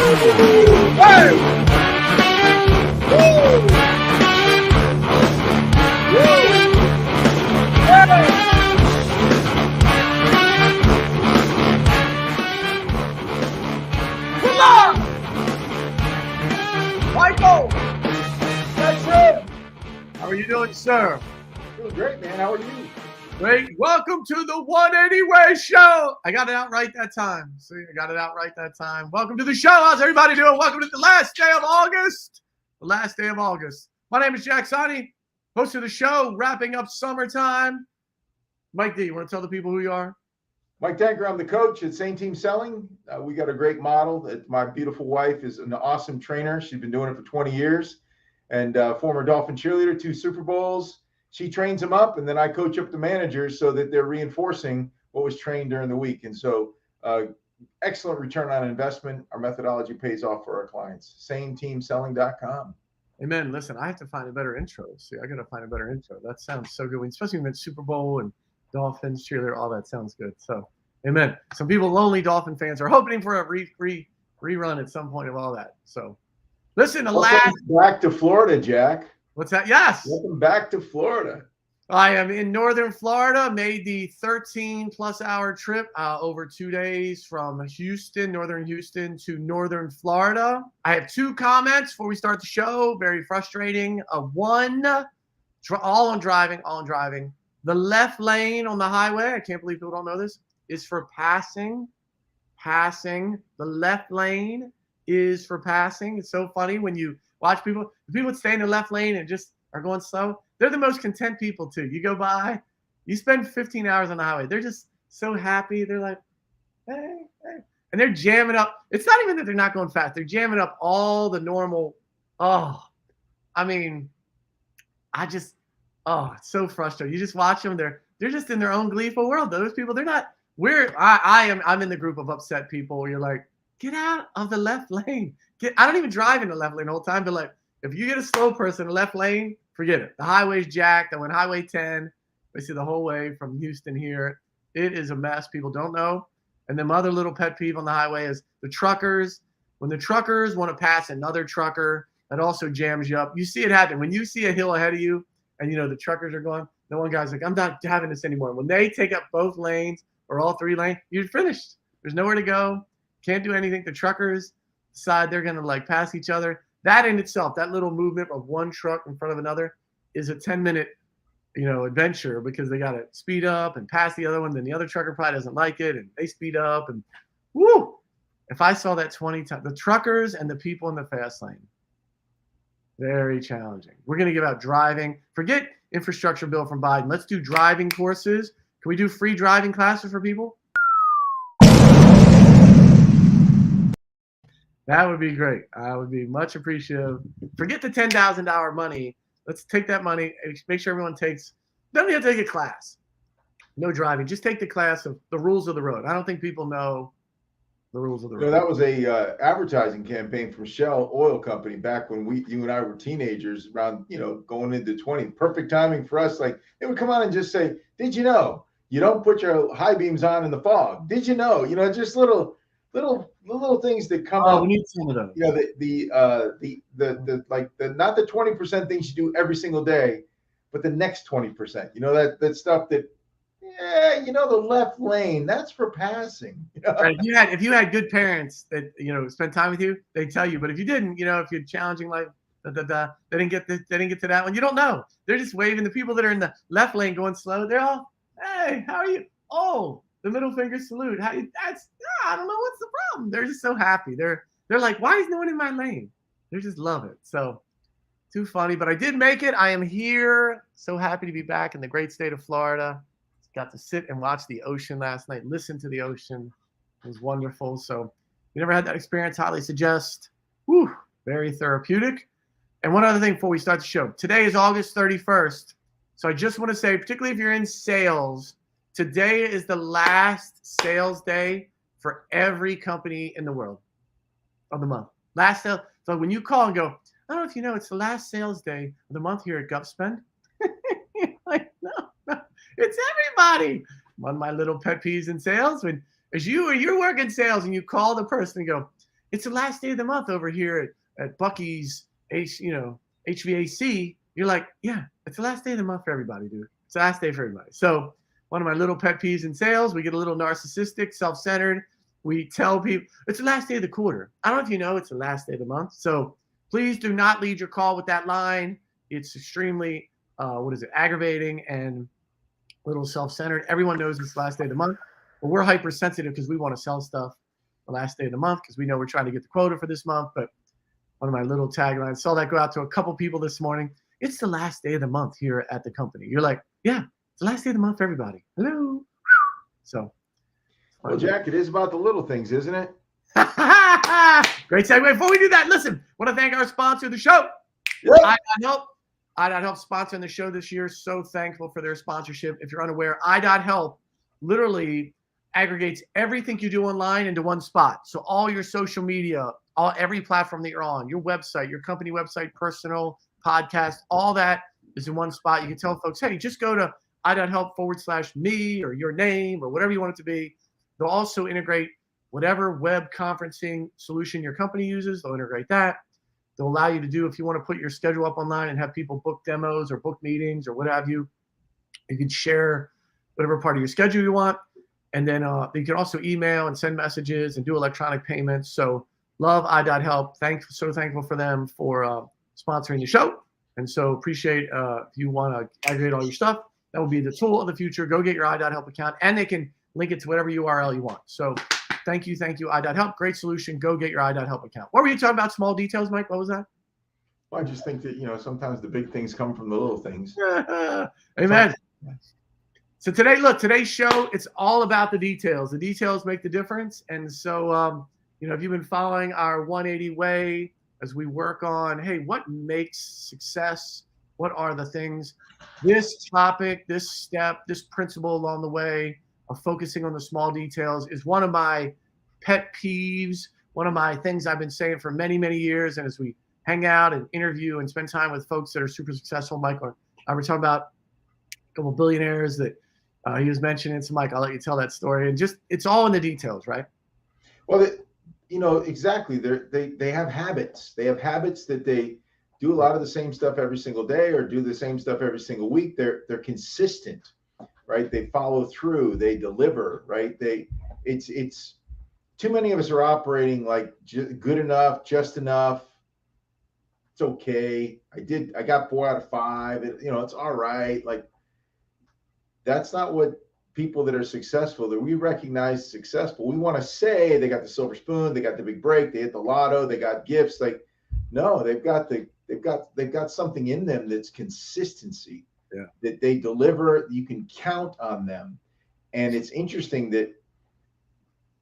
Michael! That's it! How are you doing, sir? Doing great, man. How are you? Great. Welcome to the 180 Way Show. I got it out right that time. See, I got it out right that time. Welcome to the show. How's everybody doing? Welcome to the last day of August. The last day of August. My name is Jack Sani, host of the show, wrapping up summertime. Mike D, you want to tell the people who you are? Mike Tanker, I'm the coach at Same Team Selling. We got a great model. My beautiful wife is an awesome trainer. She's been doing it for 20 years and former Dolphin cheerleader, 2 Super Bowls. She trains them up, and then I coach up the managers so that they're reinforcing what was trained during the week. And so excellent return on investment. Our methodology pays off for our clients. SameTeamSelling.com. Amen. Listen, I have to find a better intro. See, I got to find a better intro. That sounds so good, especially when it's Super Bowl and Dolphins, cheerleader, all that sounds good. So, amen. Some people, lonely Dolphin fans, are hoping for a rerun at some point of all that. So, listen, back to Florida, Jack. What's that? Yes. Welcome back to Florida. I am in northern Florida, made the 13-plus hour trip over 2 days from Houston, northern Houston, to northern Florida. I have 2 comments before we start the show. Very frustrating. One, all on driving. The left lane on the highway, I can't believe people don't know this, is for passing. The left lane is for passing. It's so funny when you watch people. The people that stay in the left lane and just are going slow, they're the most content people too. You go by, you spend 15 hours on the highway. They're just so happy. They're like, hey. And they're jamming up. It's not even that they're not going fast. They're jamming up all the normal. It's so frustrating. You just watch them. They're just in their own gleeful world. Those people, they're not. I'm in the group of upset people. You're like, get out of the left lane. I don't even drive in the left lane the whole time. But like, if you get a slow person in the left lane, forget it. The highway's jacked. I went Highway 10. I see the whole way from Houston here. It is a mess. People don't know. And then my other little pet peeve on the highway is the truckers. When the truckers want to pass another trucker, that also jams you up. You see it happen. When you see a hill ahead of you and, the truckers are going, the one guy's like, I'm not having this anymore. When they take up both lanes or all 3 lanes, you're finished. There's nowhere to go. Can't do anything. The truckers decide they're going to pass each other. That in itself, that little movement of one truck in front of another is a 10-minute, adventure because they got to speed up and pass the other one. Then the other trucker probably doesn't like it and they speed up and woo. If I saw that 20 times, the truckers and the people in the fast lane, very challenging. We're going to give out driving. Forget infrastructure bill from Biden. Let's do driving courses. Can we do free driving classes for people? That would be great. I would be much appreciative. Forget the $10,000 money. Let's take that money and make sure everyone don't even take a class. No driving. Just take the class of the rules of the road. I don't think people know the rules of the road. That was a advertising campaign from Shell Oil Company back when you and I were teenagers around, going into 20. Perfect timing for us. Like they would come on and just say, did you know you don't put your high beams on in the fog? Did you know, just little things that come up. We need some of those. The not the 20% things you do every single day, but the next 20%. That stuff that the left lane, that's for passing. Right. If you had good parents that spent time with you, they tell you. But if you didn't, if you're challenging life, they didn't get to that one. You don't know. They're just waving. The people that are in the left lane going slow, they're all, hey, how are you? Oh, the middle finger salute. I don't know what's the problem. They're just so happy. They're like, why is no one in my lane? They just love it. So too funny. But I did make it. I am here. So happy to be back in the great state of Florida. Got to sit and watch the ocean last night, listen to the ocean. It was wonderful. So if you never had that experience, highly suggest. Whew, very therapeutic. And one other thing before we start the show. Today is August 31st. So I just want to say, particularly if you're in sales, today is the last sales day for every company in the world of the month. Last sale. So when you call and go, I don't know if you know, it's the last sales day of the month here at GovSpend. Like, no. It's everybody. One of my little pet peeves in sales, when as you're working sales and you call the person and go, it's the last day of the month over here at Bucky's, HVAC. You're like, yeah, it's the last day of the month for everybody, dude. It's the last day for everybody. So one of my little pet peeves in sales, we get a little narcissistic, self-centered. We tell people it's the last day of the quarter. I don't know if you know it's the last day of the month. So please do not lead your call with that line. It's extremely, aggravating and a little self-centered. Everyone knows it's the last day of the month, but we're hypersensitive because we want to sell stuff the last day of the month because we know we're trying to get the quota for this month. But one of my little taglines, saw that go out to a couple people this morning. It's the last day of the month here at the company. You're like, yeah, it's the last day of the month for everybody. Hello. So. Well, Jack, it is about the little things, isn't it? Great segue. Before we do that, listen, want to thank our sponsor of the show, Yep. I.Help. I.Help sponsoring the show this year. So thankful for their sponsorship. If you're unaware, I.Help literally aggregates everything you do online into one spot. So all your social media, every platform that you're on, your website, your company website, personal podcast, all that is in one spot. You can tell folks, hey, just go to I.Help/me or your name or whatever you want it to be. They'll also integrate whatever web conferencing solution your company uses. They'll integrate that. They'll allow you to do, if you want to put your schedule up online and have people book demos or book meetings or what have you, you can share whatever part of your schedule you want. And then you can also email and send messages and do electronic payments. So love I.Help. So thankful for them for sponsoring the show. And so appreciate if you want to aggregate all your stuff. That will be the tool of the future. Go get your I.Help account, and they can link it to whatever URL you want. So thank you, I.Help. Great solution. Go get your I.Help account. What were you talking about? Small details, Mike? What was that? Well, I just think that, sometimes the big things come from the little things. Amen. So today's show, it's all about the details. The details make the difference. And so, if you've been following our 180 way as we work on, hey, what makes success? What are the things? This topic, this step, this principle along the way of focusing on the small details is one of my pet peeves, one of my things I've been saying for many, many years. And as we hang out and interview and spend time with folks that are super successful, Mike, I were talking about a couple billionaires that he was mentioning. So, Mike, I'll let you tell that story. And just, it's all in the details, right? Well, exactly. They have habits. They have habits that they do a lot of the same stuff every single day or do the same stuff every single week. They're consistent, right? They follow through. They deliver, right? It's too many of us are operating like good enough, just enough. It's okay. I got 4 out of 5. It's all right. Like, that's not what people that are successful, that we recognize successful. We want to say they got the silver spoon, they got the big break, they hit the lotto, they got gifts. Like, no, they've got something in them that's consistency. Yeah. That they deliver. You can count on them. And it's interesting that,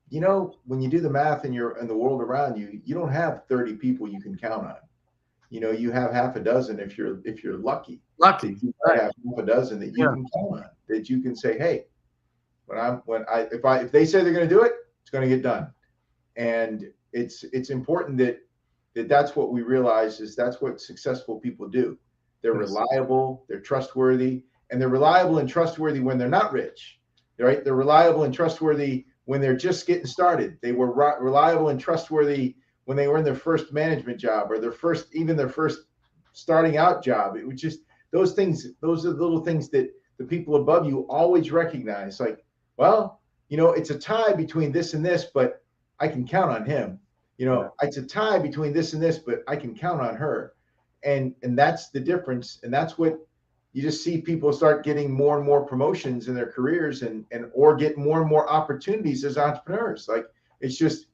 when you do the math in the world around you, you don't have 30 people you can count on. You have half a dozen if you're lucky. You right. have half a dozen that you can count on, that you can say, hey, if they say they're going to do it, it's going to get done. And it's important that's what we realize is that's what successful people do. They're reliable, they're trustworthy, and they're reliable and trustworthy when they're not rich, right? They're reliable and trustworthy when they're just getting started. They were reliable and trustworthy when they were in their first management job or their first starting out job. It was just those things. Those are the little things that the people above you always recognize. Like, well, it's a tie between this and this, but I can count on him. It's a tie between this and this, but I can count on her. And that's the difference. And that's what you just see people start getting more and more promotions in their careers or get more and more opportunities as entrepreneurs. Like, it's just,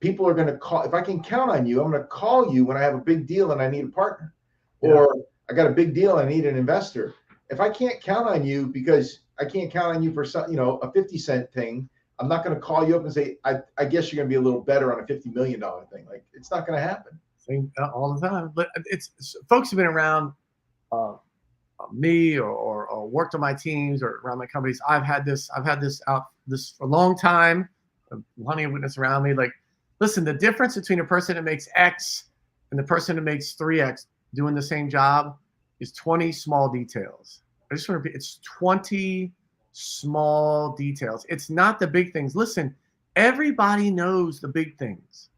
people are going to call. If I can count on you, I'm going to call you when I have a big deal and I need a partner, or I got a big deal and I need an investor. If I can't count on you because I can't count on you for some, a 50-cent thing, I'm not going to call you up and say, I guess you're going to be a little better on a $50 million thing. Like, it's not going to happen. All the time. But it's folks who've been around me or worked on my teams or around my companies. I've had this for a long time. Plenty of witness around me. Like, listen, the difference between a person that makes X and the person that makes 3X doing the same job is 20 small details. I just want to repeat, it's 20 small details. It's not the big things. Listen, everybody knows the big things,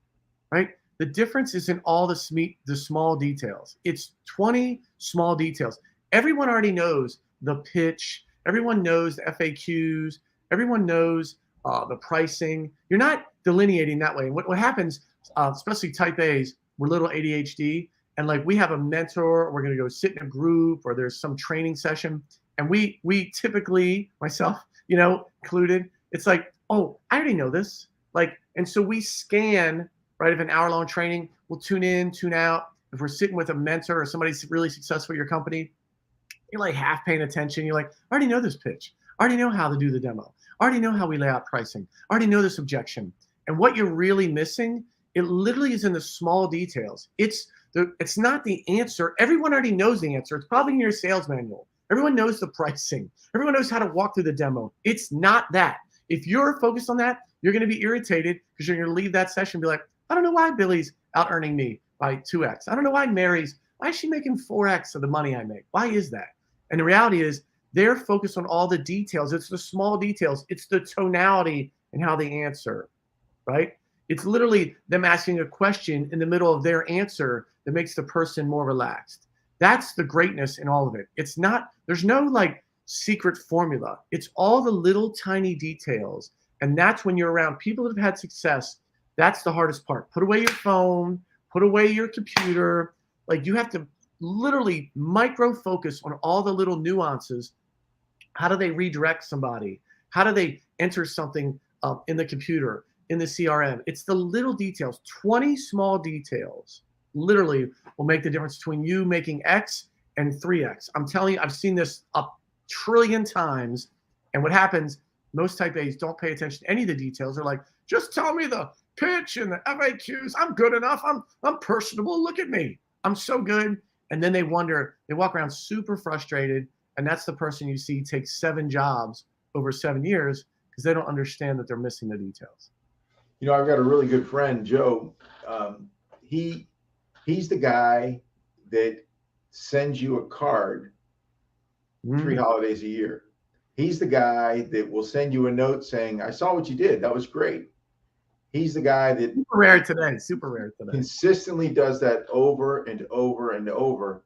right? The difference is in all the small details. It's 20 small details. Everyone already knows the pitch. Everyone knows the FAQs. Everyone knows the pricing. You're not delineating that way. What happens, especially type A's, we're little ADHD, and like we have a mentor, we're going to go sit in a group, or there's some training session, and we typically, myself, included, it's like, oh, I already know this. Like, and so we scan, right? If an hour-long training, we'll tune in, tune out. If we're sitting with a mentor or somebody's really successful at your company, you're like half paying attention. You're like, I already know this pitch. I already know how to do the demo. I already know how we lay out pricing. I already know this objection. And what you're really missing, it literally is in the small details. It's not the answer. Everyone already knows the answer. It's probably in your sales manual. Everyone knows the pricing. Everyone knows how to walk through the demo. It's not that. If you're focused on that, you're going to be irritated because you're going to leave that session and be like, I don't know why Billy's out earning me by 2x. I don't know why why is she making 4x of the money I make? Why is that? And the reality is they're focused on all the details. It's the small details. It's the tonality and how they answer, right? It's literally them asking a question in the middle of their answer that makes the person more relaxed. That's the greatness in all of it. It's not, there's no like secret formula. It's all the little tiny details. And that's when you're around people that have had success. That's the hardest part. Put away your phone, put away your computer. Like you have to literally micro focus on all the little nuances. How do they redirect somebody? How do they enter something in the computer, in the CRM? It's the little details. 20 small details literally will make the difference between you making X and 3X. I'm telling you, I've seen this a trillion times. And what happens, most type A's don't pay attention to any of the details. They're like, just tell me the pitch and the FAQs. I'm good enough. I'm personable. Look at me. I'm so good. And then they wonder, they walk around super frustrated. And that's the person you see take 7 jobs over 7 years because they don't understand that they're missing the details. I've got a really good friend, Joe. He's the guy that sends you a card 3 holidays a year. He's the guy that will send you a note saying, I saw what you did. That was great. He's the guy that super rare today. Consistently does that over and over and over.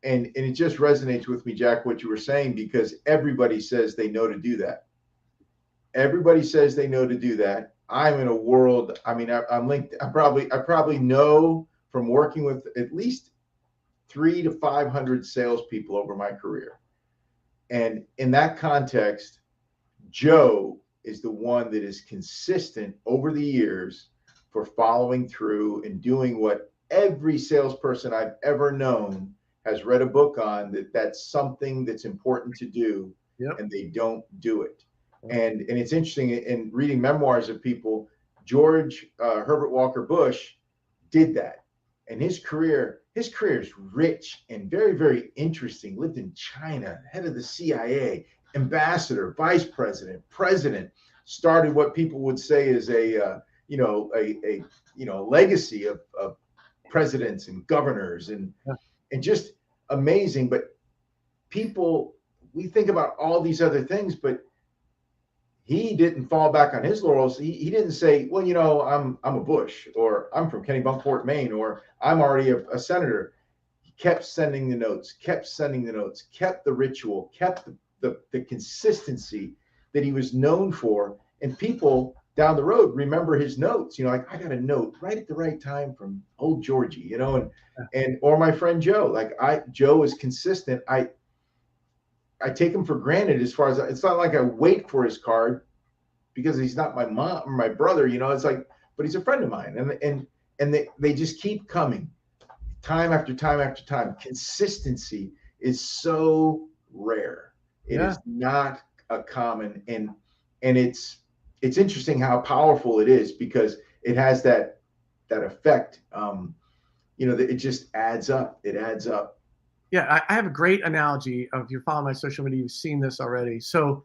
And it just resonates with me, Jack, what you were saying, because everybody says they know to do that. Everybody says they know to do that. I'm in a world, I'm linked. I probably know from working with at least 300 to 500 salespeople over my career. And in that context, Joe is the one that is consistent over the years for following through and doing what every salesperson I've ever known has read a book on, that's something that's important to do. Yep. And they don't do it. And it's interesting in reading memoirs of people, George Herbert Walker Bush did that. And his career is rich and very, very interesting. Lived in China, head of the CIA, ambassador, vice president, president, started what people would say is a legacy of presidents and governors and just amazing. But we think about all these other things, but he didn't fall back on his laurels. He didn't say, well, I'm a Bush, or I'm from Kennebunkport, Maine, or I'm already a senator. He kept sending the notes, kept the ritual, kept the consistency that he was known for. And people down the road remember his notes, like, I got a note right at the right time from old Georgie, or my friend Joe. Joe is consistent. I take him for granted as far as, it's not like I wait for his card because he's not my mom or my brother, it's like, but he's a friend of mine. And they just keep coming time after time after time. Consistency is so rare. It is not a common, and it's interesting how powerful it is because it has that effect. That it just adds up. It adds up. Yeah, I have a great analogy. If you're following my social media, you've seen this already. So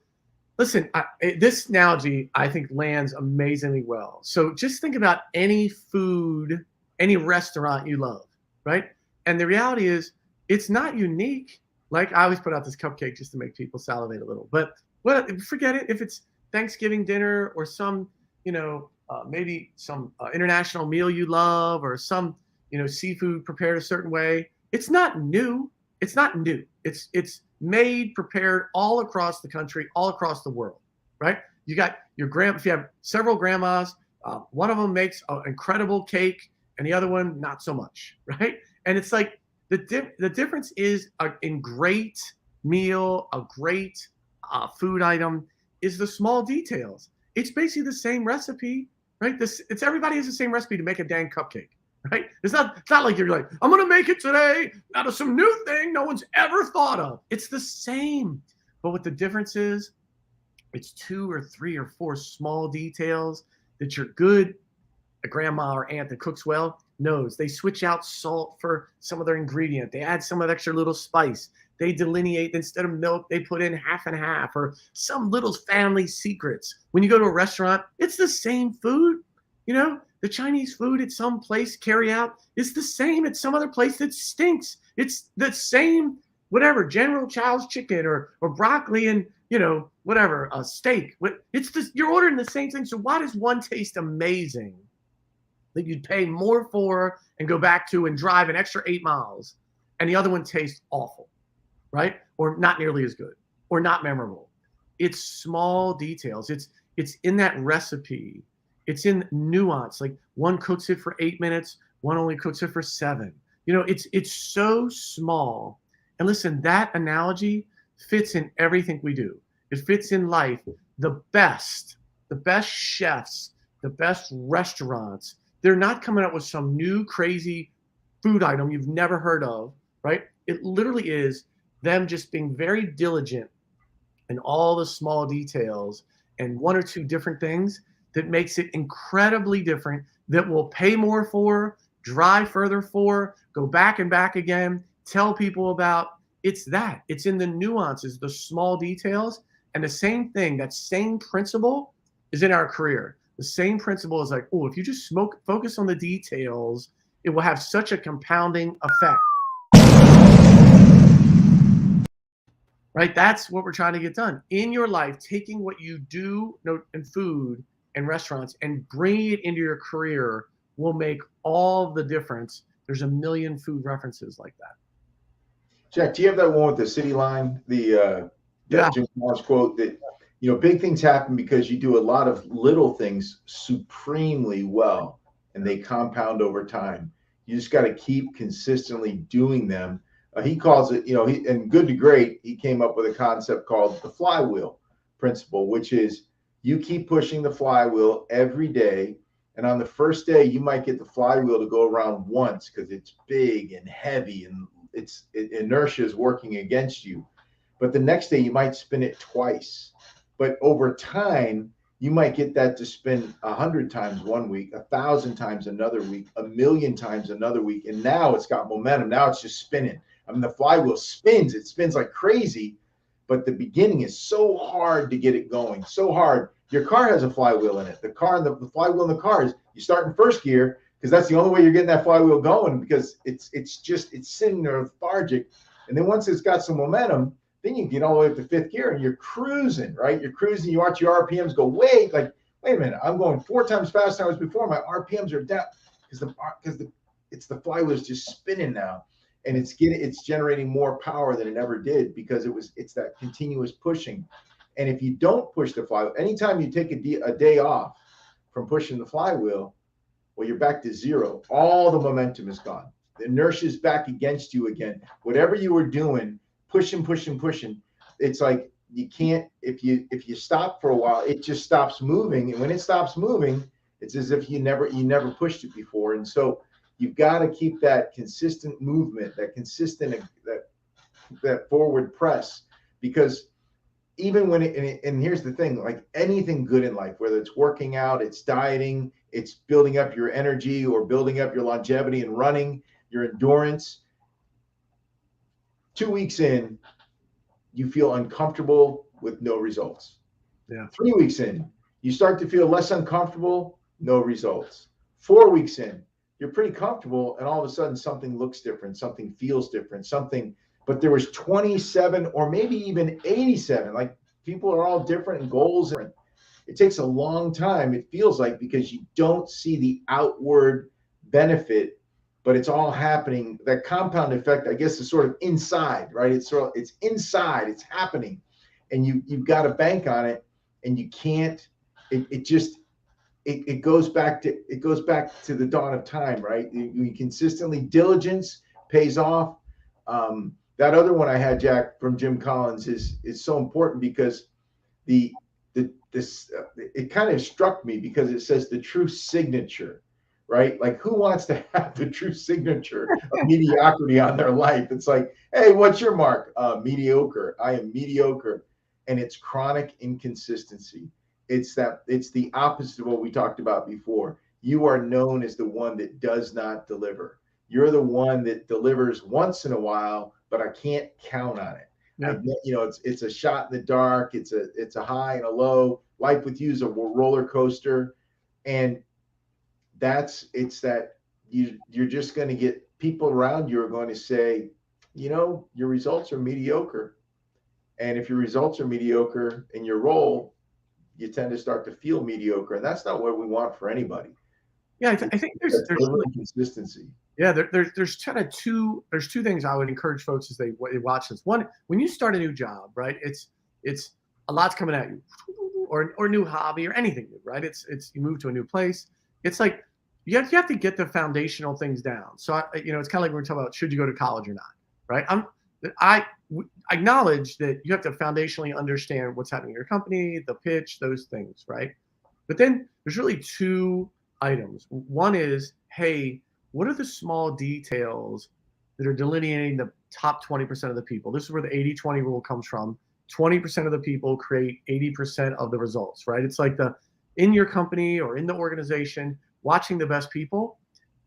listen, this analogy, I think, lands amazingly well. So just think about any food, any restaurant you love, right? And the reality is it's not unique. Like, I always put out this cupcake just to make people salivate a little. But forget it. If it's Thanksgiving dinner or some, maybe some international meal you love, or some seafood prepared a certain way. It's not new. It's not new. It's made, prepared all across the country, all across the world, right? You got your if you have several grandmas, one of them makes an incredible cake, and the other one not so much, right? And it's like the difference is in great meal, a great food item is the small details. It's basically the same recipe, right? Everybody has the same recipe to make a dang cupcake, right? It's not like you're like, I'm gonna make it today out of some new thing no one's ever thought of. It's the same, but what the difference is, it's 2 or 3 or 4 small details that your good grandma or aunt that cooks well knows. They switch out salt for some of their ingredient. They add some of extra little spice. They delineate, instead of milk, they put in half and half, or some little family secrets. When you go to a restaurant, it's the same food. The Chinese food at some place carry out is the same at some other place that stinks. It's the same, whatever, General Chow's chicken or broccoli and, whatever, a steak. You're ordering the same thing. So why does one taste amazing that you'd pay more for and go back to and drive an extra 8 miles, and the other one tastes awful, right? Or not nearly as good, or not memorable? It's small details. It's in that recipe. It's in nuance. Like, one cooks it for 8 minutes, one only cooks it for 7. It's so small. And listen, that analogy fits in everything we do. It fits in life. The best chefs, the best restaurants, they're not coming up with some new crazy food item you've never heard of, right? It literally is them just being very diligent in all the small details and 1 or 2 different things that makes it incredibly different, that we'll pay more for, drive further for, go back and back again, tell people about. It's in the nuances, the small details. And the same thing, that same principle is in our career. The same principle is like, if you just focus on the details, it will have such a compounding effect. Right? That's what we're trying to get done in your life, taking what you do in food and restaurants and bringing it into your career will make all the difference. There's a million food references like that. Jack, do you have that one with the city line? The Jim Collins quote that, big things happen because you do a lot of little things supremely well, and they compound over time. You just got to keep consistently doing them. He calls it, and Good to Great, he came up with a concept called the flywheel principle, which is you keep pushing the flywheel every day. And on the first day, you might get the flywheel to go around once because it's big and heavy and inertia is working against you. But the next day, you might spin it twice. But over time, you might get that to spin 100 times one week, 1,000 times another week, 1,000,000 times another week. And now it's got momentum. Now it's just spinning. I mean, the flywheel spins. It spins like crazy. But the beginning is so hard to get it going. So hard. Your car has a flywheel in it. The flywheel in the car is you start in first gear because that's the only way you're getting that flywheel going, because it's sitting there lethargic. And then once it's got some momentum, then you get all the way up to 5th gear and you're cruising, right? You're cruising. You watch your RPMs go wait a minute. I'm going 4 times faster than I was before. My RPMs are down because the flywheel is just spinning now, and it's generating more power than it ever did because it's that continuous pushing. And if you don't push the flywheel, anytime you take a day off from pushing the flywheel, well, you're back to 0. All the momentum is gone. The inertia is back against you again. Whatever you were doing, pushing. It's like you can't, if you stop for a while, it just stops moving. And when it stops moving, it's as if you never pushed it before. And so you've got to keep that consistent movement, that consistent, that forward press, because even when and here's the thing, like anything good in life, whether it's working out, it's dieting, it's building up your energy or building up your longevity and running, your endurance, 2 weeks in, you feel uncomfortable with no results. Yeah. 3 weeks in, you start to feel less uncomfortable, no results. 4 weeks in, you're pretty comfortable, and all of a sudden something looks different, something feels different, but there was 27 or maybe even 87. Like, people are all different and goals are different. It takes a long time, it feels like, because you don't see the outward benefit, but it's all happening. That compound effect, I guess, is sort of inside, right? It's inside, it's happening, and you've got to bank on it, and you can't. It goes back to the dawn of time, right? You consistently, diligence pays off. That other one I had, Jack, from Jim Collins is so important, because it kind of struck me, because it says the true signature, right? Like, who wants to have the true signature of mediocrity on their life? It's like, hey, what's your mark? Mediocre. I am mediocre. And it's chronic inconsistency. It's the opposite of what we talked about before. You are known as the one that does not deliver. You're the one that delivers once in a while, but I can't count on it. Yeah. It's a shot in the dark. It's a high and a low. Life with you is a roller coaster, and you're just going to get people around you are going to say, your results are mediocre, and if your results are mediocre in your role, you tend to start to feel mediocre, and that's not what we want for anybody. Yeah, I think there's consistency. Yeah, there's kind of two things I would encourage folks as they watch this. One, when you start a new job, right? It's a lot's coming at you, or new hobby or anything new, right? It's you move to a new place. It's like you have to get the foundational things down. So it's kind of like when we're talking about should you go to college or not, right? I acknowledge that you have to foundationally understand what's happening in your company, the pitch, those things, right? But then there's really two items. One is, hey, what are the small details that are delineating the top 20% of the people? This is where the 80-20 rule comes from. 20% of the people create 80% of the results, right? It's like in your company or in the organization, watching the best people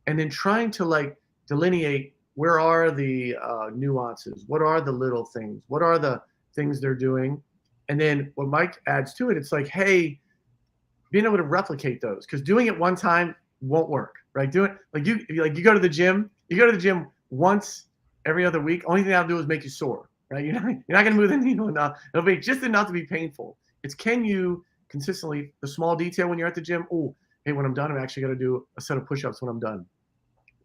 and then trying to delineate where are the nuances, what are the little things, what are the things they're doing. And then what Mike adds to it, it's like, hey, being able to replicate those, because doing it one time won't work, right? You go to the gym, once every other week. Only thing that'll do is make you sore, right? You're not going to move the needle enough. It'll be just enough to be painful. It's, can you consistently, the small detail when you're at the gym, oh, hey, when I'm done, I'm actually going to do a set of push-ups when I'm done.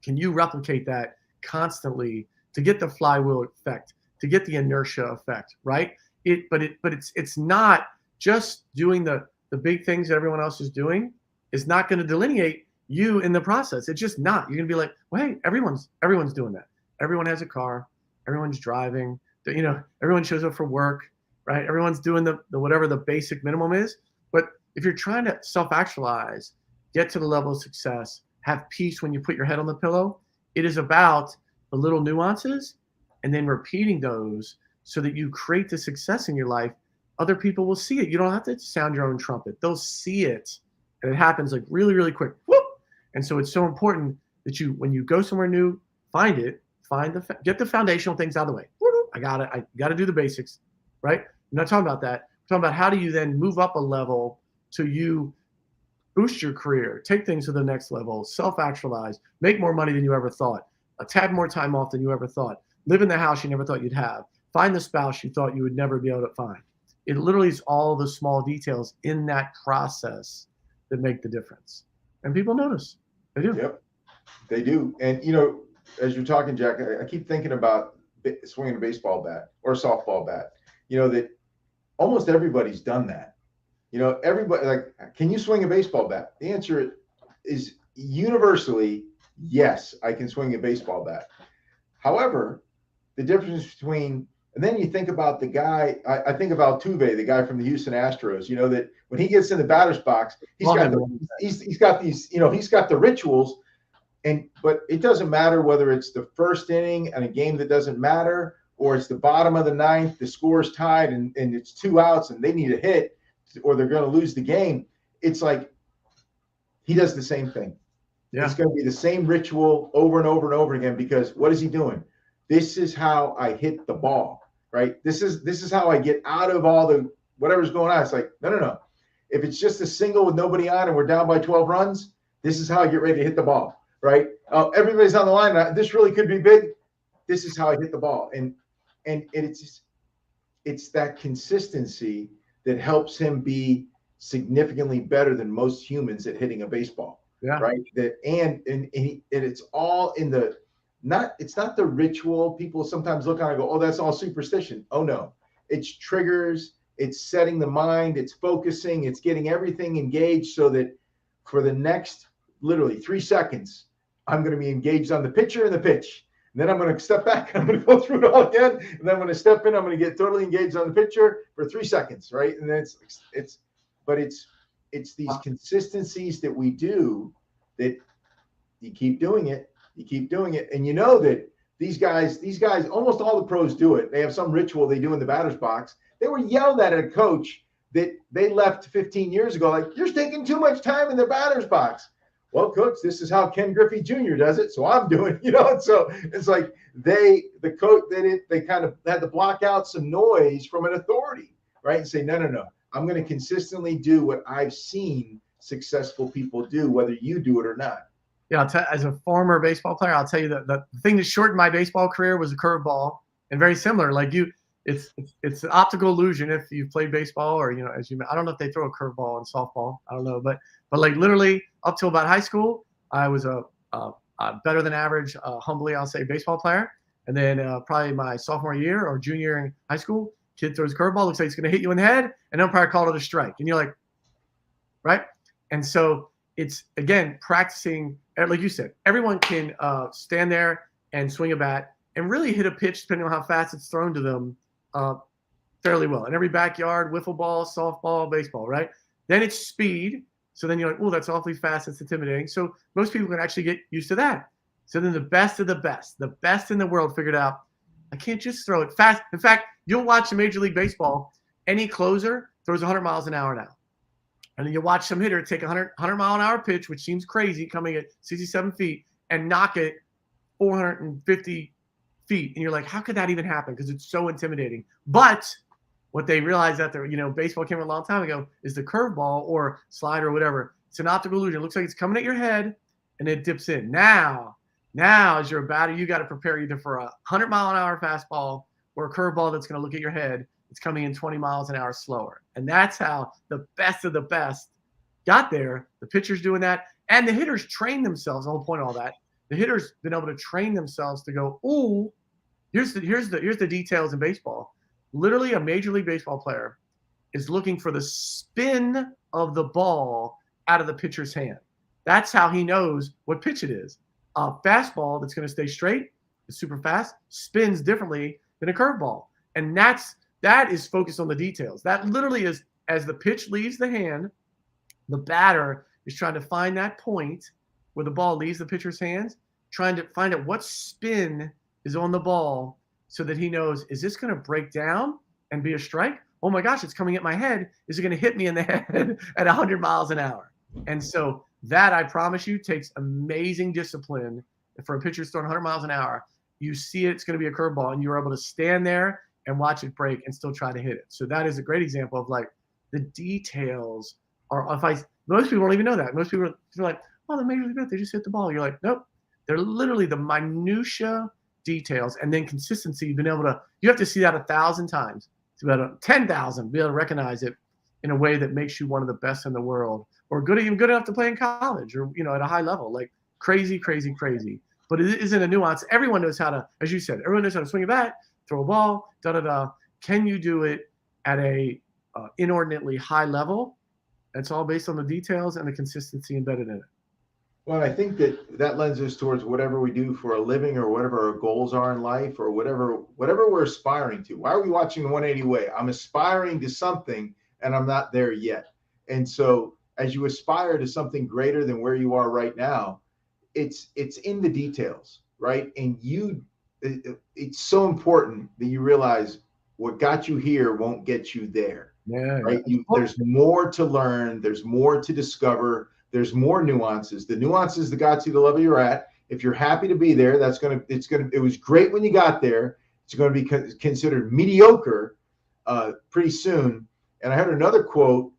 Can you replicate that constantly to get the flywheel effect, to get the inertia effect, right? It's not just doing the big things that everyone else is doing is not going to delineate you in the process. It's just not. You're going to be like, well, hey, everyone's doing that. Everyone has a car. Everyone's driving. Everyone shows up for work, right? Everyone's doing the whatever the basic minimum is. But if you're trying to self-actualize, get to the level of success, have peace when you put your head on the pillow, it is about the little nuances and then repeating those so that you create the success in your life. Other people will see it. You don't have to sound your own trumpet. They'll see it. And it happens like really, really quick. Whoop! And so it's so important that when you go somewhere new, get the foundational things out of the way. I got to do the basics, right? I'm not talking about that. I'm talking about how do you then move up a level to you boost your career, take things to the next level, self-actualize, make more money than you ever thought, have more time off than you ever thought, live in the house you never thought you'd have, find the spouse you thought you would never be able to find. It literally is all the small details in that process that make the difference. And people notice. They do. Yep, they do. And, as you're talking, Jack, I keep thinking about swinging a baseball bat or a softball bat, that almost everybody's done that. Everybody, can you swing a baseball bat? The answer is universally, yes, I can swing a baseball bat. However, the difference between, and then you think about the guy, I think of Altuve, the guy from the Houston Astros, that when he gets in the batter's box, he's got the rituals, but it doesn't matter whether it's the first inning and a game that doesn't matter, or it's the bottom of the ninth, the score's tied and it's 2 outs and they need a hit or they're going to lose the game. It's like he does the same thing. Yeah. It's going to be the same ritual over and over and over again, because what is he doing? This is how I hit the ball, right? This is how I get out of all the whatever's going on. It's like, no. If it's just a single with nobody on and we're down by 12 runs, this is how I get ready to hit the ball, right? Everybody's on the line. This really could be big. This is how I hit the ball. And it's that consistency that helps him be significantly better than most humans at hitting a baseball. Yeah. Right. And it's all in the it's not the ritual. People sometimes look on and go, oh, that's all superstition. Oh no, it's triggers, it's setting the mind, it's focusing, it's getting everything engaged so that for the next literally 3 seconds, I'm going to be engaged on the pitcher and the pitch. And then I'm going to step back and I'm going to go through it all again. And then I'm going to step in, I'm going to get totally engaged on the pitcher for 3 seconds. Right. And then it's these consistencies that we do that you keep doing it. And you know that these guys, almost all the pros do it. They have some ritual they do in the batter's box. They were yelled at a coach that they left 15 years ago, like, you're taking too much time in the batter's box. Well, coach, this is how Ken Griffey Jr. does it, so I'm doing, And so it's like they kind of had to block out some noise from an authority, right? And say, no. I'm going to consistently do what I've seen successful people do, whether you do it or not. Yeah, as a former baseball player, I'll tell you that the thing that shortened my baseball career was a curveball, and very similar. Like it's an optical illusion if you've played baseball, or I don't know if they throw a curveball in softball. I don't know, but like literally up till about high school, I was a better than average, humbly I'll say, baseball player. And then probably my sophomore year or junior year in high school, kid throws a curveball, looks like it's going to hit you in the head, and umpire called it a strike, and you're like, right? And so it's, again, practicing, like you said, everyone can stand there and swing a bat and really hit a pitch, depending on how fast it's thrown to them, fairly well. In every backyard, wiffle ball, softball, baseball, right? Then it's speed. So then you're like, oh, that's awfully fast. It's intimidating. So most people can actually get used to that. So then the best of the best in the world figured out, I can't just throw it fast. In fact, you'll watch Major League Baseball, any closer throws 100 miles an hour now. And then you watch some hitter take a 100 mile an hour pitch, which seems crazy, coming at 67 feet, and knock it 450 feet. And you're like, how could that even happen? Because it's so intimidating. But what they realized that baseball came a long time ago is the curveball or slider or whatever. It's an optical illusion. It looks like it's coming at your head, and it dips in. Now, as you're a batter, you got to prepare either for a 100 mile an hour fastball or a curveball that's going to look at your head. It's coming in 20 miles an hour slower. And that's how the best of the best got there. The pitcher's doing that. And the hitters train themselves. The whole point of all that. The hitters been able to train themselves to go, ooh, here's the details in baseball. Literally, a Major League Baseball player is looking for the spin of the ball out of the pitcher's hand. That's how he knows what pitch it is. A fastball that's going to stay straight, is super fast, spins differently than a curveball. And that is focused on the details. That literally is, as the pitch leaves the hand, the batter is trying to find that point where the ball leaves the pitcher's hands, trying to find out what spin is on the ball so that he knows, is this going to break down and be a strike? Oh my gosh, it's coming at my head. Is it going to hit me in the head at 100 miles an hour? And so that, I promise you, takes amazing discipline. For a pitcher throwing 100 miles an hour, you see it's going to be a curveball, and you're able to stand there and watch it break and still try to hit it. So that is a great example of, like, the details are, most people don't even know that. Most people are like, oh, the Major League, they just hit the ball. You're like, nope. They're literally the minutia details, and then consistency. You have to see that 1,000 times. It's about 10,000 to be able to recognize it in a way that makes you one of the best in the world, or even good enough to play in college, or at a high level. Like crazy. But it isn't a nuance. Everyone knows how to, as you said, everyone knows how to swing a bat, throw a ball, Can you do it at a inordinately high level? It's all based on the details and the consistency embedded in it. Well, I think that lends us towards whatever we do for a living, or whatever our goals are in life, or whatever we're aspiring to. Why are we watching the 180 Way? I'm aspiring to something, and I'm not there yet. And so as you aspire to something greater than where you are right now, it's in the details, right? And it's so important that you realize what got you here won't get you there. Yeah. Right. There's more to learn. There's more to discover. There's more nuances. The nuances that got you to the level you're at. If you're happy to be there, it was great when you got there. It's going to be considered mediocre pretty soon. And I heard another quote.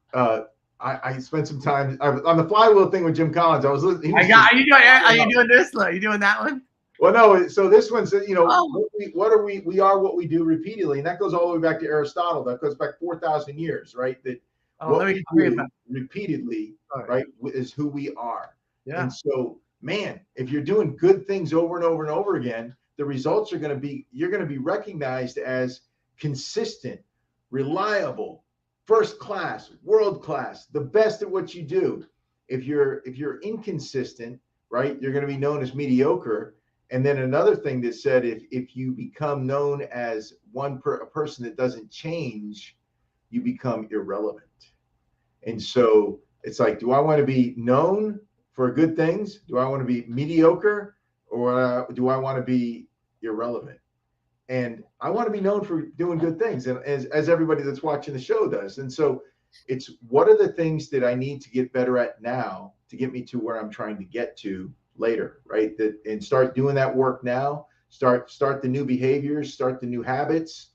I spent some time on the flywheel thing with Jim Collins. I was listening. Are you doing this? Are you doing that one? Well, no. So this one said, we are what we do repeatedly. And that goes all the way back to Aristotle. That goes back 4,000 years, right? That Oh, What let we me bring it do back. repeatedly, All right. right, is who we are. Yeah. And so, man, if you're doing good things over and over and over again, the results are going to be, you're going to be recognized as consistent, reliable, first class, world class, the best at what you do. If you're inconsistent, right, you're going to be known as mediocre. And then another thing that said, if you become known as a person that doesn't change, you become irrelevant. And so it's like, do I want to be known for good things? Do I want to be mediocre, or do I want to be irrelevant? And I want to be known for doing good things, and as everybody that's watching the show does. And so it's, what are the things that I need to get better at now to get me to where I'm trying to get to later, right? That, and start doing that work now. Start the new behaviors, start the new habits,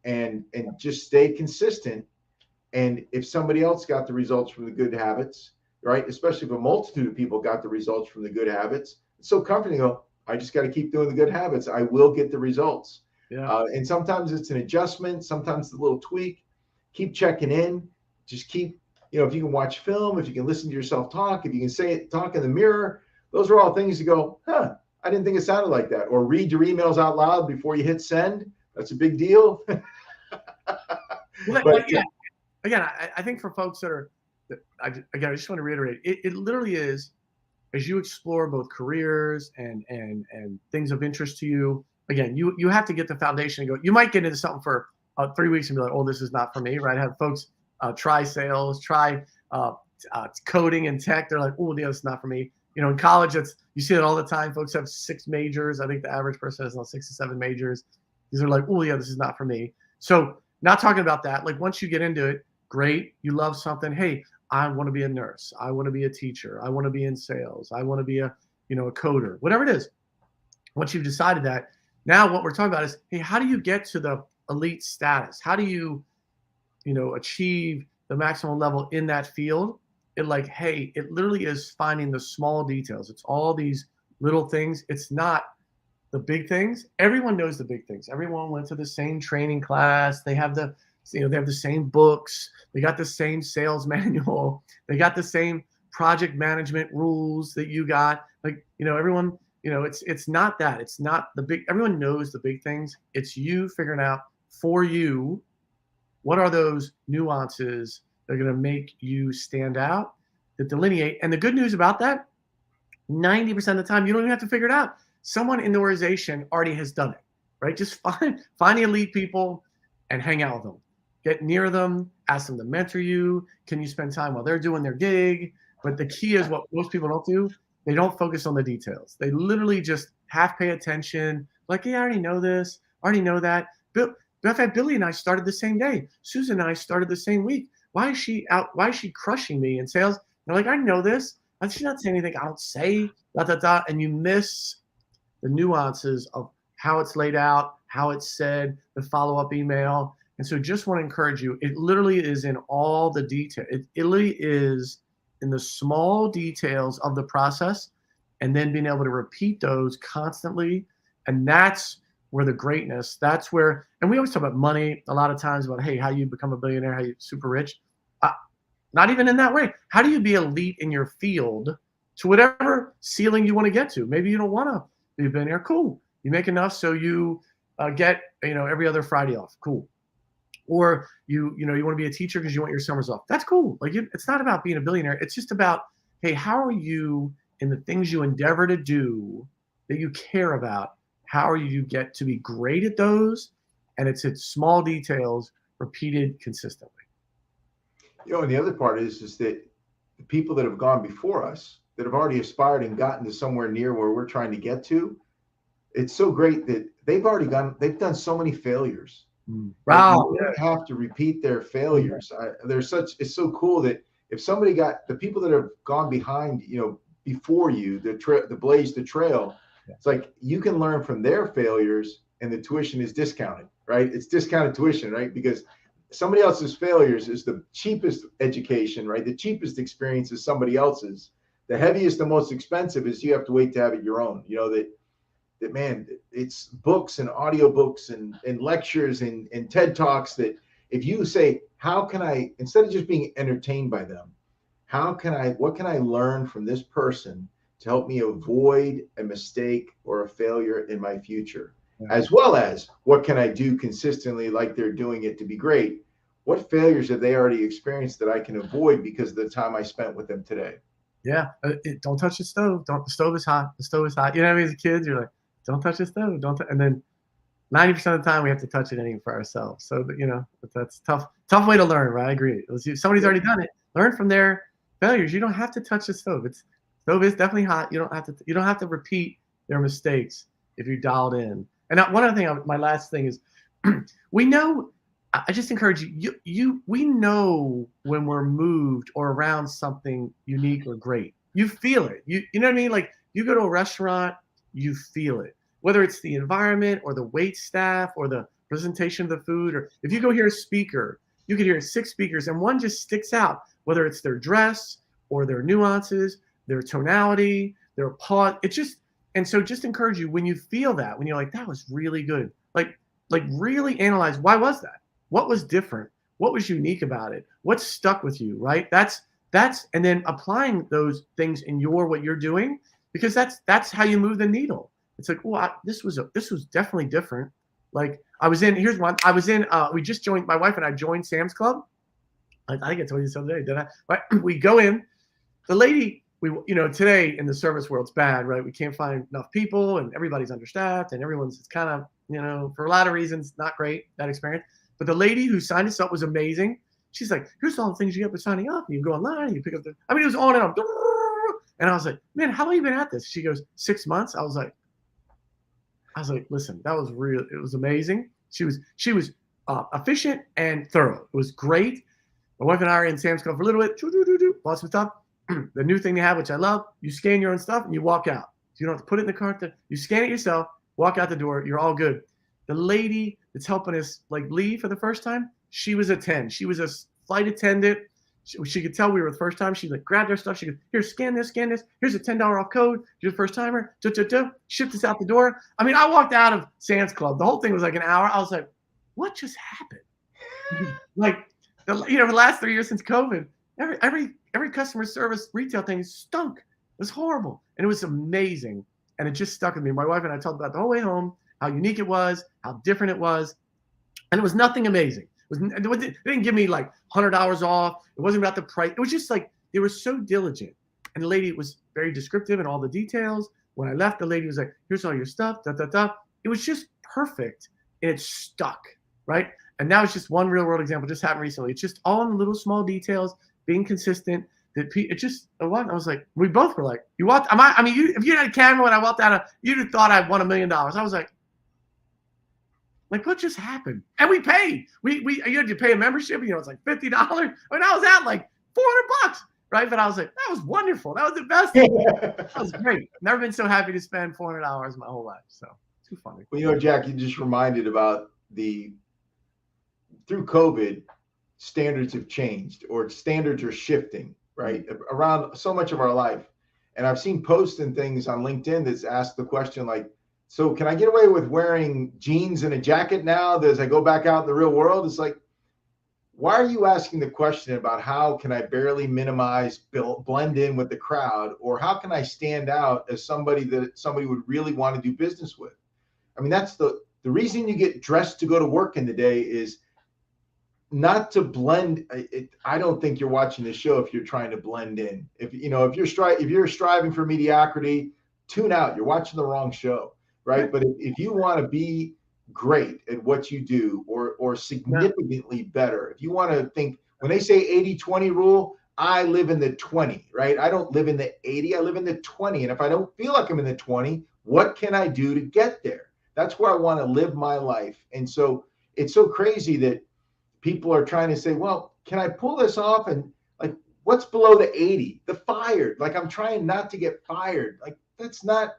and just stay consistent. And if somebody else got the results from the good habits, right, especially if a multitude of people got the results from the good habits, it's so comforting to go, I just got to keep doing the good habits. I will get the results. Yeah. And sometimes it's an adjustment, sometimes it's a little tweak. Keep checking in. Just keep, if you can watch film, if you can listen to yourself talk, if you can say it, talk in the mirror, those are all things to go, I didn't think it sounded like that. Or read your emails out loud before you hit send. That's a big deal. But, yeah. Again, I think for folks I just want to reiterate, it literally is, as you explore both careers and things of interest to you, again, you have to get the foundation and go. You might get into something for 3 weeks and be like, oh, this is not for me, right? I have folks try sales, try coding and tech. They're like, oh, yeah, it's not for me. In college, you see it all the time. Folks have 6 majors. I think the average person has 6 to 7 majors. These are like, oh, yeah, this is not for me. So not talking about that. Like, once you get into it, great. You love something. Hey, I want to be a nurse. I want to be a teacher. I want to be in sales. I want to be a coder, whatever it is. Once you've decided that, now what we're talking about is, hey, how do you get to the elite status? How do you, achieve the maximum level in that field? It literally is finding the small details. It's all these little things. It's not the big things. Everyone knows the big things. Everyone went to the same training class. They have the same books. They got the same sales manual. They got the same project management rules that you got. Everyone, it's not that. It's not the big, everyone knows the big things. It's you figuring out for you, what are those nuances that are going to make you stand out, that delineate. And the good news about that, 90% of the time, you don't even have to figure it out. Someone in the organization already has done it, right? Just find the elite people and hang out with them. Get near them, ask them to mentor you. Can you spend time while they're doing their gig? But the key is, what most people don't do, they don't focus on the details. They literally just half pay attention. Like, yeah, I already know this. I already know that. Billy and I started the same day. Susan and I started the same week. Why is she crushing me in sales? They're like, I know this. She's not saying anything I don't say, ... And you miss the nuances of how it's laid out, how it's said, the follow-up email. And so just want to encourage you, it literally is in all the detail. It literally is in the small details of the process, and then being able to repeat those constantly. And that's where the greatness, that's where, and we always talk about money a lot of times, about, hey, how you become a billionaire, how you super rich. Not even in that way. How do you be elite in your field to whatever ceiling you want to get to? Maybe you don't want to be a billionaire. Cool. You make enough so you get, every other Friday off. Cool. Or you want to be a teacher because you want your summers off. That's cool. It's not about being a billionaire. It's just about, hey, how are you in the things you endeavor to do that you care about? How are you get to be great at those? And it's small details repeated consistently. And the other part is that the people that have gone before us, that have already aspired and gotten to somewhere near where we're trying to get to, it's so great that they've done so many failures. Wow. You don't have to repeat their failures. It's so cool that if somebody the people that have gone behind, before you, the blaze the trail, it's like you can learn from their failures, and the tuition is discounted, right? It's discounted tuition, right? Because somebody else's failures is the cheapest education, right? The cheapest experience is somebody else's. The heaviest and most expensive is you have to wait to have it your own. That man, it's books and audiobooks and lectures and TED Talks that if you say, how can I, instead of just being entertained by them, what can I learn from this person to help me avoid a mistake or a failure in my future? Yeah. As well as what can I do consistently like they're doing it to be great? What failures have they already experienced that I can avoid because of the time I spent with them today? Yeah. Don't touch the stove. The stove is hot. The stove is hot. You know what I mean? As kids, you're like, don't touch the stove. And then 90% of the time we have to touch it anyway for ourselves. So that, that's tough way to learn, right? I agree. Somebody's already done it. Learn from their failures. You don't have to touch the stove. Stove is definitely hot. You don't have to repeat their mistakes if you dialed in. And one other thing, my last thing is, we know. I just encourage you. We know when we're moved or around something unique or great. You feel it. You know what I mean? Like you go to a restaurant, you feel it. Whether it's the environment or the wait staff or the presentation of the food, or if you go hear a speaker, you could hear 6 speakers and one just sticks out. Whether it's their dress or their nuances, their tonality, their pause. And so just encourage you when you feel that, when you're like, that was really good. Like really analyze, why was that? What was different? What was unique about it? What stuck with you, right? That's and then applying those things in what you're doing, because that's how you move the needle. It's like, well, this was definitely different. Like here's one. We just joined, my wife and I joined Sam's Club. I think I told you this the other day, did I? Right? We go in, the lady, today in the service world, it's bad, right? We can't find enough people and everybody's understaffed and it's kind of, for a lot of reasons, not great, that experience. But the lady who signed us up was amazing. She's like, here's all the things you get for signing up. You can go online and you pick up it was on and on. And I was like, man, how long have you been at this? She goes, 6 months. I was like, listen, that was real. It was amazing. She was efficient and thorough. It was great. My wife and I are in Sam's Club for a little bit. Bought some stuff. The new thing they have, which I love, you scan your own stuff and you walk out. So you don't have to put it in the cart. You scan it yourself, walk out the door. You're all good. The lady that's helping us leave for the first time, she was a 10. She was a flight attendant. She could tell we were the first time. She grabbed our stuff. She goes, here, scan this. Here's a $10 off code. You're the first timer. Shipped us out the door. I mean, I walked out of Sam's Club. The whole thing was like an hour. I was like, what just happened? For the last 3 years since COVID, every customer service retail thing stunk. It was horrible. And it was amazing. And it just stuck with me. My wife and I talked about the whole way home, how unique it was, how different it was. And it was nothing amazing. It didn't give me $100 off. It wasn't about the price. It was just they were so diligent. And the lady was very descriptive in all the details. When I left, the lady was like, here's all your stuff, . It was just perfect. And it stuck, right? And now it's just one real world example just happened recently. It's just all in the little small details, being consistent. I was like, we both were like, you walked, if you had a camera when I walked out, you'd have thought I'd won $1 million. I was like, what just happened? And we paid. You had to pay a membership. It's like $50. I mean, I was at $400, right? But I was like, that was wonderful. That was the best. That was great. Never been so happy to spend $400 my whole life. So too funny. Well, Jack, you just reminded about through COVID, standards have changed or standards are shifting, right? Around so much of our life. And I've seen posts and things on LinkedIn that's asked the question so can I get away with wearing jeans and a jacket now as I go back out in the real world? It's like, why are you asking the question about how can I barely blend in with the crowd, or how can I stand out as somebody that somebody would really want to do business with? I mean, that's the reason you get dressed to go to work in the day is not to blend. I don't think you're watching the show if you're trying to blend in. If you're striving for mediocrity, tune out. You're watching the wrong show. Right. But if you want to be great at what you do or significantly better, if you want to think, when they say 80-20 rule, I live in the 20, right? I don't live in the 80, I live in the 20. And if I don't feel like I'm in the 20, what can I do to get there? That's where I want to live my life. And so it's so crazy that people are trying to say, well, can I pull this off? And what's below the 80? The fired. I'm trying not to get fired. That's not.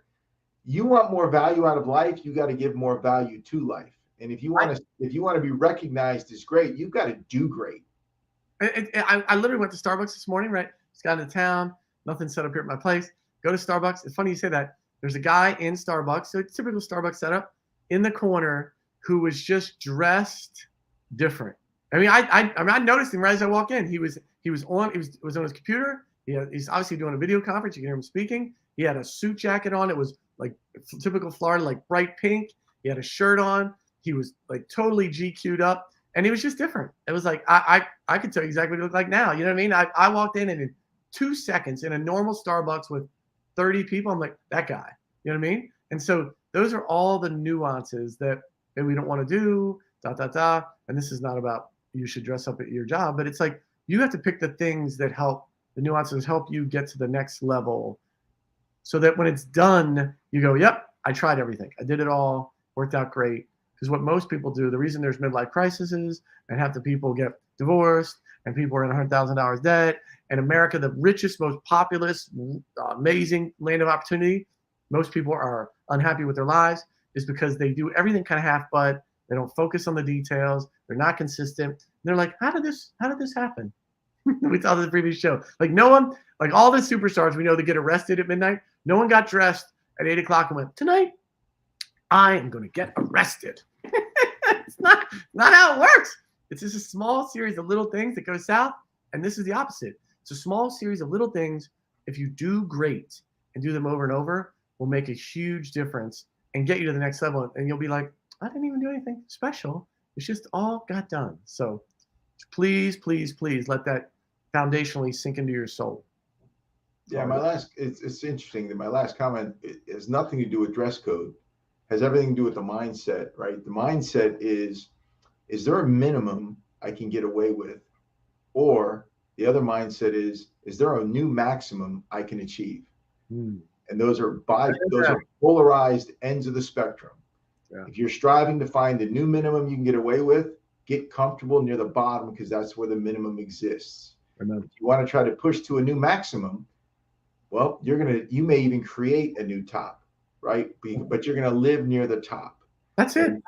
You want more value out of life, you got to give more value to life. And if you want to be recognized as great, you've got to do great. I literally went to Starbucks this morning, right? Just got into town, nothing set up here at my place. Go to Starbucks. It's funny you say that. There's a guy in Starbucks, so it's typical Starbucks setup, in the corner who was just dressed different. I mean, I noticed him right as I walked in. He was on his computer. He's obviously doing a video conference. You can hear him speaking. He had a suit jacket on. It was like typical Florida, like bright pink. He had a shirt on. He was like totally GQ'd up, and he was just different. It was like I could tell you exactly what he looked like now. You know what I mean? I walked in, and in 2 seconds in a normal Starbucks with 30 people, I'm like, that guy. You know what I mean? And so those are all the nuances that we don't want to do. And this is not about you should dress up at your job, but it's like you have to pick the things that help, the nuances help you get to the next level, so that when it's done, you go, yep, I tried everything. I did it all, worked out great. Because what most people do, the reason there's midlife crises and half the people get divorced and people are in $100,000 debt, and America, the richest, most populous, amazing land of opportunity, most people are unhappy with their lives, is because they do everything kind of half-butt. They don't focus on the details. They're not consistent. They're like, how did this happen? We saw the previous show. Like no one, like all the superstars we know that get arrested at midnight, no one got dressed at 8 o'clock and went, tonight, I am going to get arrested. It's not how it works. It's just a small series of little things that go south. And this is the opposite. It's a small series of little things. If you do great and do them over and over, will make a huge difference and get you to the next level. And you'll be like, I didn't even do anything special. It's just all got done. So please, please, please let that foundationally sink into your soul. Yeah, it's interesting that my last comment has nothing to do with dress code, has everything to do with the mindset, right? The mindset is there a minimum I can get away with? Or the other mindset is there a new maximum I can achieve? And those are polarized ends of the spectrum. Yeah. If you're striving to find the new minimum you can get away with, get comfortable near the bottom, because that's where the minimum exists. Remember, if you want to try to push to a new maximum, well, you may even create a new top, right? But you're gonna live near the top. That's it.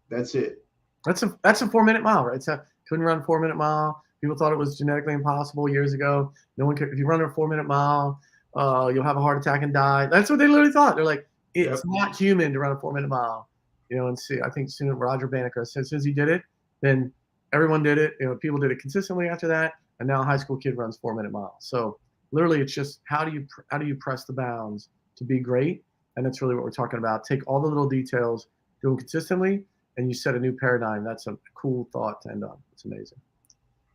That's it. That's a 4-minute mile, right? Couldn't run a 4-minute mile. People thought it was genetically impossible years ago. No one could. If you run a 4-minute mile, you'll have a heart attack and die. That's what they literally thought. They're like, it's not human to run a 4-minute mile. You know, and see, I think soon Roger Bannister said, as soon as he did it, then everyone did it. You know, people did it consistently after that, and now a high school kid runs 4-minute miles. So literally, it's just how do you press the bounds to be great, and that's really what we're talking about. Take all the little details, do them consistently, and you set a new paradigm. That's a cool thought to end on. It's amazing.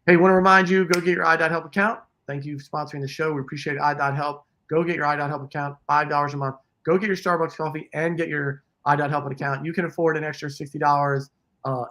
Hey, want to remind you, go get your I.Help account. Thank you for sponsoring the show. We appreciate I.Help. Go get your I.Help account, $5 a month. Go get your Starbucks coffee and get your I.Help account. You can afford an extra $60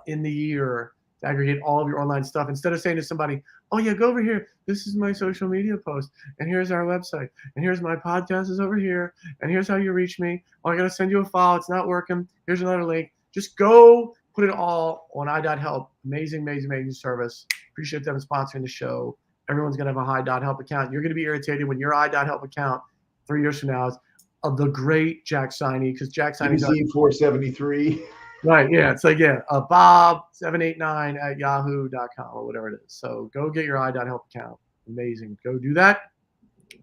in the year to aggregate all of your online stuff. Instead of saying to somebody, oh yeah, go over here. This is my social media post. And here's our website. And here's my podcast is over here. And here's how you reach me. Oh, I got to send you a file. It's not working. Here's another link. Just go put it all on I.Help. Amazing, amazing, amazing service. Appreciate them sponsoring the show. Everyone's going to have a I.Help account. You're going to be irritated when your I.Help account 3 years from now is of the great Jack Siney, because Jack Siney 473. Right, yeah. It's like, Bob789@yahoo.com or whatever it is. So go get your I.Help account. Amazing. Go do that.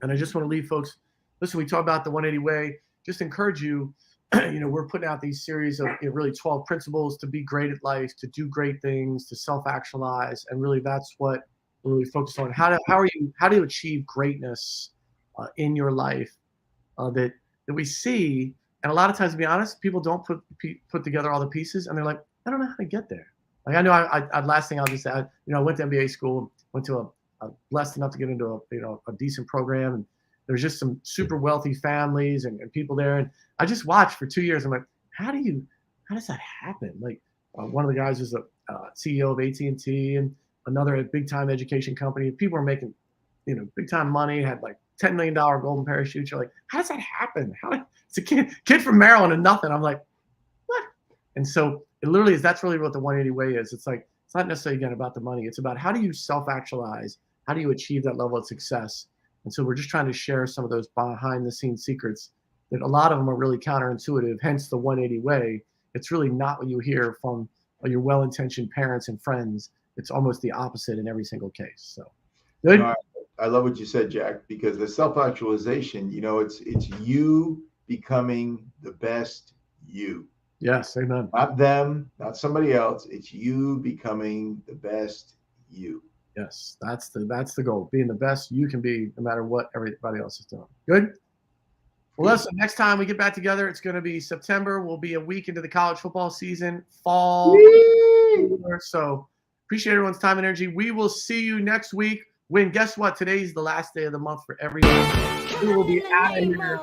And I just want to leave folks, listen, we talk about the 180 way. Just encourage you, we're putting out these series of really 12 principles to be great at life, to do great things, to self-actualize. And really that's what we're really focused on. How do you achieve greatness in your life that we see. And a lot of times, to be honest, people don't put together all the pieces, and they're like, I don't know how to get there. Like I know I last thing I'll just say, I went to MBA school, went to a blessed enough to get into a decent program, and there's just some super wealthy families and people there, and I just watched for 2 years. I'm like, how does that happen? Like one of the guys was a CEO of AT&T, and another a big time education company. People are making big time money, had like $10 million golden parachutes. You're like, how does that happen? It's a kid from Maryland and nothing. I'm like, what? And so it literally is, that's really what the 180 way is. It's like, it's not necessarily again about the money. It's about how do you self-actualize? How do you achieve that level of success? And so we're just trying to share some of those behind the scenes secrets that a lot of them are really counterintuitive, hence the 180 way. It's really not what you hear from your well-intentioned parents and friends. It's almost the opposite in every single case. So good. I love what you said, Jack, because the self-actualization, it's you becoming the best you. Yes, amen. Not them, not somebody else. It's you becoming the best you. Yes, that's the goal. Being the best you can be, no matter what everybody else is doing. Good. Well, listen, next time we get back together, it's going to be September. We'll be a week into the college football season, fall. So appreciate everyone's time and energy. We will see you next week when, guess what? Today's the last day of the month for everyone. We will be out of here.